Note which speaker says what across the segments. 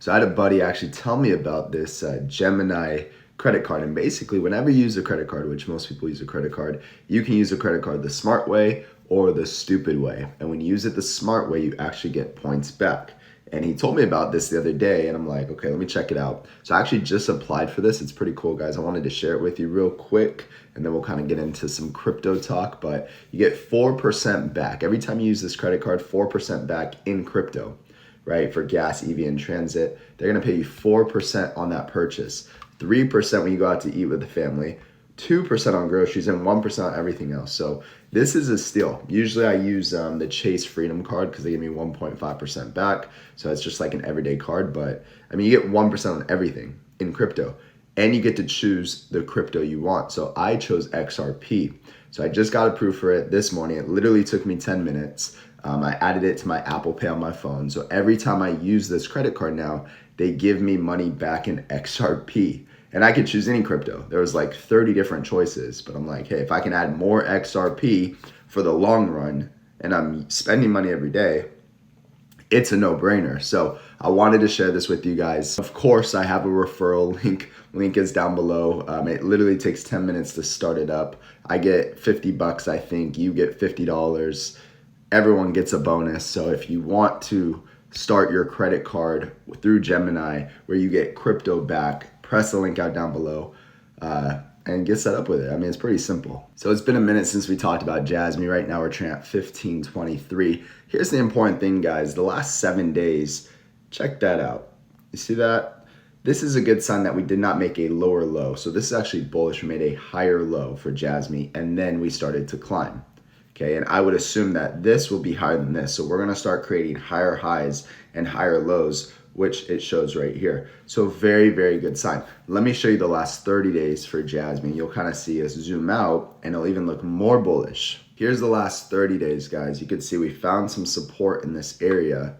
Speaker 1: So I had a buddy actually tell me about this Gemini credit card. And basically, whenever you use a credit card, which most people use a credit card, you can use a credit card the smart way or the stupid way. And when you use it the smart way, you actually get points back. And he told me about this the other day, and I'm like, okay, let me check it out. So I actually just applied for this. It's pretty cool, guys. I wanted to share it with you real quick, and then we'll kind of get into some crypto talk. But you get 4% back. Every time you use this credit card, 4% back in crypto, right? For gas, EV, and transit. They're going to pay you 4% on that purchase, 3% when you go out to eat with the family, 2% on groceries, and 1% on everything else. So this is a steal. Usually I use the Chase Freedom card because they give me 1.5% back. So it's just like an everyday card. But I mean, you get 1% on everything in crypto, and you get to choose the crypto you want. So I chose XRP. So I just got approved for it this morning. It literally took me 10 minutes. I added it to my Apple Pay on my phone. So every time I use this credit card now, they give me money back in XRP. And I could choose any crypto. There was like 30 different choices, but I'm like, hey, if I can add more XRP for the long run and I'm spending money every day, it's a no-brainer. So I wanted to share this with you guys. Of course, I have a referral link. Link is down below. It literally takes 10 minutes to start it up. I get 50 bucks, I think. You get $50. Everyone gets a bonus. So if you want to start your credit card through Gemini where you get crypto back, press the link out down below and get set up with it. I mean, it's pretty simple. So it's been a minute since we talked about Jasmy. Right now we're trading at 15.23. Here's the important thing, guys. The last 7 days, check that out. You see that? This is a good sign that we did not make a lower low. So this is actually bullish. We made a higher low for Jasmy, and then we started to climb. Okay, and I would assume that this will be higher than this. So we're gonna start creating higher highs and higher lows, which it shows right here. So very, very good sign. Let me show you the last 30 days for Jasmy. You'll kind of see us zoom out and it'll even look more bullish. Here's the last 30 days, guys. You can see we found some support in this area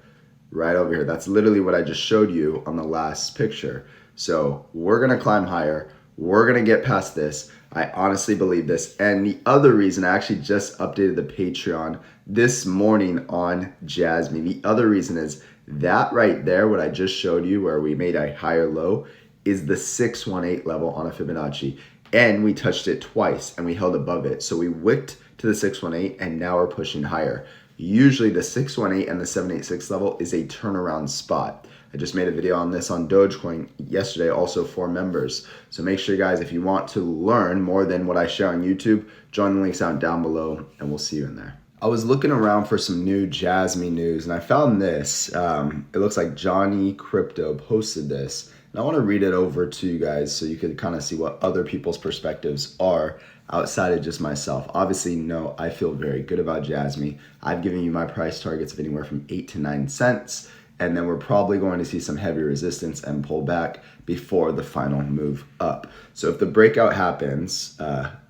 Speaker 1: right over here. That's literally what I just showed you on the last picture. So we're gonna climb higher. We're gonna get past this. I honestly believe this. And the other reason, I actually just updated the Patreon this morning on Jasmy. The other reason is that right there, what I just showed you where we made a higher low, is the 618 level on a Fibonacci. And we touched it twice and we held above it. So we wicked to the 618 and now we're pushing higher. Usually the 618 and the 786 level is a turnaround spot. I just made a video on this on Dogecoin yesterday, also for members. So make sure, guys, if you want to learn more than what I share on YouTube, join the links out down below and we'll see you in there. I was looking around for some new Jasmy news and I found this. It looks like Johnny Crypto posted this. And I want to read it over to you guys so you can kind of see what other people's perspectives are outside of just myself. Obviously, no, I feel very good about Jasmy. I've given you my price targets of anywhere from 8 to 9 cents. And then we're probably going to see some heavy resistance and pull back before the final move up. So if the breakout happens,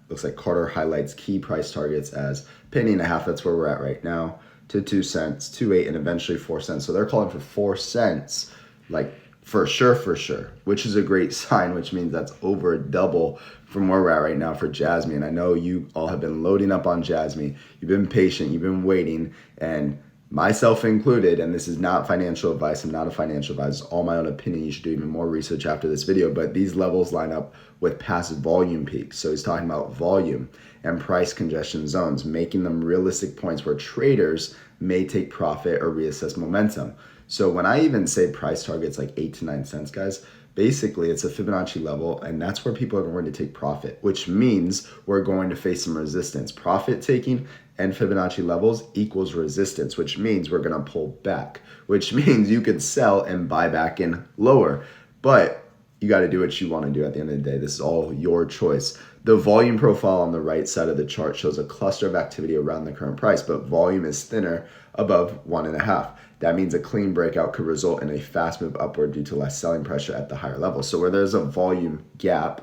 Speaker 1: looks like Carter highlights key price targets as $0.015. That's where we're at right now, to 2 cents, 2.8, and eventually 4 cents. So they're calling for 4 cents, like for sure, which is a great sign, which means that's over double from where we're at right now for Jasmy. And I know you all have been loading up on Jasmy. You've been patient, you've been waiting, and myself included, and this is not financial advice. I'm not a financial advisor. It's all my own opinion. You should do even more research after this video, but these levels line up with past volume peaks. So he's talking about volume and price congestion zones, making them realistic points where traders may take profit or reassess momentum. So when I even say price targets like 8 to 9 cents, guys, basically it's a Fibonacci level, and that's where people are going to take profit, which means we're going to face some resistance. Profit taking and Fibonacci levels equals resistance, which means we're going to pull back, which means you could sell and buy back in lower. But you got to do what you want to do at the end of the day. This is all your choice. The volume profile on the right side of the chart shows a cluster of activity around the current price, but volume is thinner above 1.5. That means a clean breakout could result in a fast move upward due to less selling pressure at the higher level. So where there's a volume gap,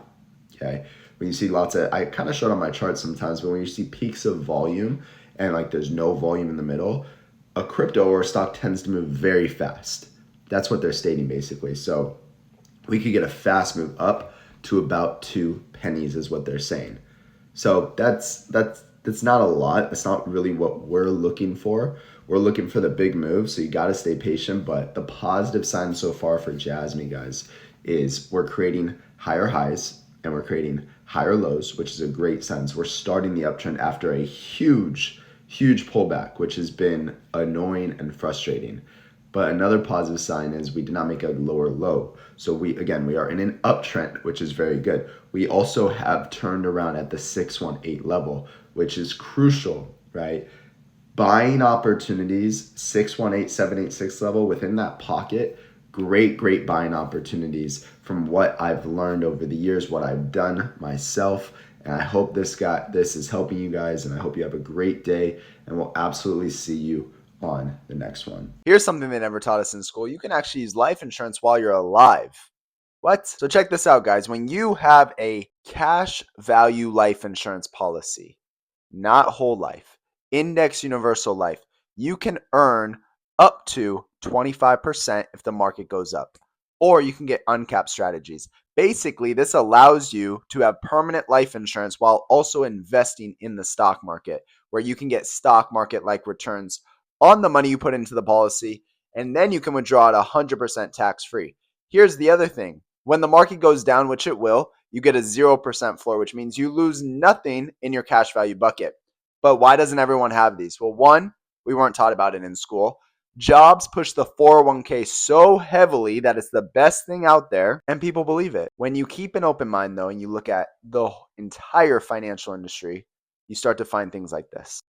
Speaker 1: okay, when you see lots of, I kind of showed on my chart sometimes, but when you see peaks of volume and like there's no volume in the middle, a crypto or a stock tends to move very fast. That's what they're stating basically. So we could get a fast move up to about 2 pennies is what they're saying. So that's that's not a lot. That's not really what we're looking for. We're looking for the big move, so you got to stay patient. But the positive sign so far for Jasmy, guys, is we're creating higher highs and we're creating higher lows, which is a great sign. So we're starting the uptrend after a huge pullback, which has been annoying and frustrating. But another positive sign is we did not make a lower low. So we are in an uptrend, which is very good. We also have turned around at the 618 level, which is crucial, right? Buying opportunities, 618, 786 level within that pocket, great buying opportunities from what I've learned over the years, what I've done myself. And I hope this is helping you guys, and I hope you have a great day, and we'll absolutely see you on the next one. Here's something they never taught us in school. You can actually use life insurance while you're alive. What? So check this out, guys. When you have a cash value life insurance policy, not whole life, index universal life, you can earn up to 25% if the market goes up. Or you can get uncapped strategies. Basically, this allows you to have permanent life insurance while also investing in the stock market, where you can get stock market like returns on the money you put into the policy, and then you can withdraw it 100% tax free. Here's the other thing. When the market goes down, which it will, you get a 0% floor, which means you lose nothing in your cash value bucket. But why doesn't everyone have these? Well, one, we weren't taught about it in school. Jobs push the 401k so heavily that it's the best thing out there, and people believe it. When you keep an open mind, though, and you look at the entire financial industry, you start to find things like this.